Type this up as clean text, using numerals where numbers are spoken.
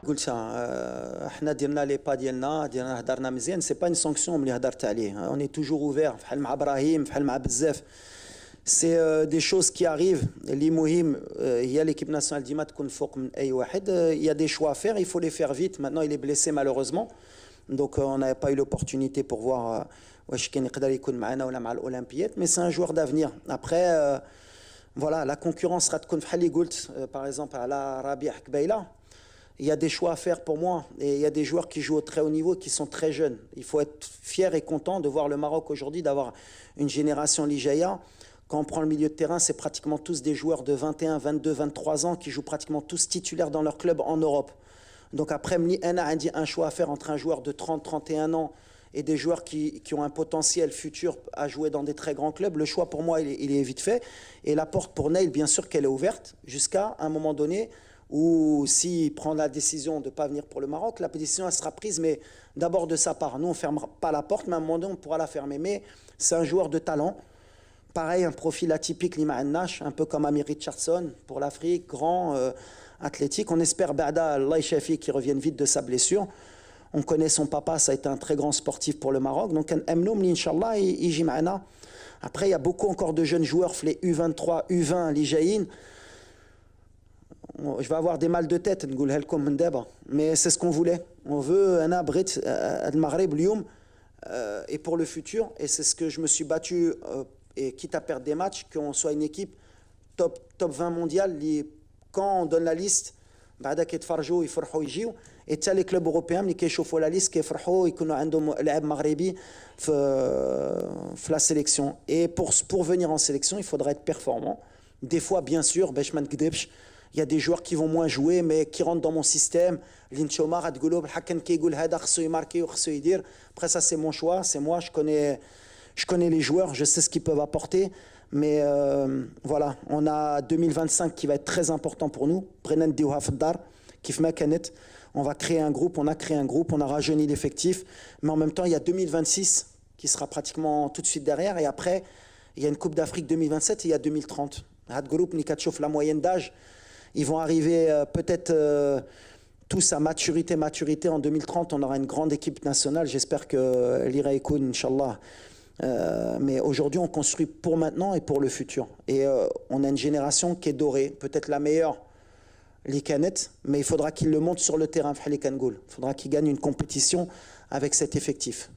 قلتها احنا درنا لي با ديالنا درنا هضرنا مزيان سي با une sanction ملي هضرت عليه on est toujours ouvert بحال مع ابراهيم بحال مع بزاف سي دي choses qui arrivent اللي مهم هي l'équipe nationale ديما تكون فوق من اي واحد il y a des choix à faire il faut les faire vite maintenant il est blessé malheureusement donc on n'avait pas eu l'opportunité pour voir واش كان يقدر يكون معنا ولا مع الاولمبيات mais c'est un joueur d'avenir après voilà la concurrence راه تكون بحال اللي قلت par exemple على ربيع قبيله. Il y a des choix à faire pour moi et il y a des joueurs qui jouent au très haut niveau qui sont très jeunes. Il faut être fier et content de voir le Maroc aujourd'hui, d'avoir une génération Ligeia. Quand on prend le milieu de terrain, c'est pratiquement tous des joueurs de 21, 22, 23 ans qui jouent pratiquement tous titulaires dans leur club en Europe. Donc après, on a un choix à faire entre un joueur de 30, 31 ans et des joueurs qui ont un potentiel futur à jouer dans des très grands clubs. Le choix pour moi, il est vite fait. Et la porte pour Neil, bien sûr qu'elle est ouverte jusqu'à un moment donné ou s'il prend la décision de ne pas venir pour le Maroc, la décision elle sera prise, mais d'abord de sa part. Nous, on ne fermera pas la porte, mais à un moment donné, on pourra la fermer. Mais c'est un joueur de talent. Pareil, un profil atypique, Lima Nash, un peu comme Amir Richardson pour l'Afrique, grand, athlétique. On espère Bada Allah Shafi qui revienne vite de sa blessure. On connaît son papa, ça a été un très grand sportif pour le Maroc. Donc, Inch'Allah, il y a Après, il y a beaucoup encore de jeunes joueurs, les U23, U20, l'Ijaïn. Je vais avoir des mal de tête, mais c'est ce qu'on voulait. On veut un abrit al Maghreb Lyoum et pour le futur. Et c'est ce que je me suis battu, et quitte à perdre des matchs, qu'on soit une équipe top 20 mondiale. Quand on donne la liste, et tu les clubs européens qui كيشوفوا la liste كيفرحوا يكونوا عندهم لاعب مغربي في la sélection. Et pour venir en sélection, il faudra être performant. Des fois, bien sûr, il y a des joueurs qui vont moins jouer, mais qui rentrent dans mon système. Après ça, c'est mon choix, c'est moi, je connais les joueurs, je sais ce qu'ils peuvent apporter. Mais voilà, on a 2025 qui va être très important pour nous. On va créer un groupe, on a créé un groupe, on a rajeuni l'effectif. Mais en même temps, il y a 2026 qui sera pratiquement tout de suite derrière. Et après, il y a une Coupe d'Afrique 2027 et il y a 2030. La moyenne d'âge, ils vont arriver peut-être tous à maturité. En 2030, on aura une grande équipe nationale. J'espère que l'ira Ekoun, Inch'Allah. Mais aujourd'hui, on construit pour maintenant et pour le futur. Et on a une génération qui est dorée, peut-être la meilleure, les canettes, mais il faudra qu'ils le montrent sur le terrain. Il faudra qu'ils gagnent une compétition avec cet effectif.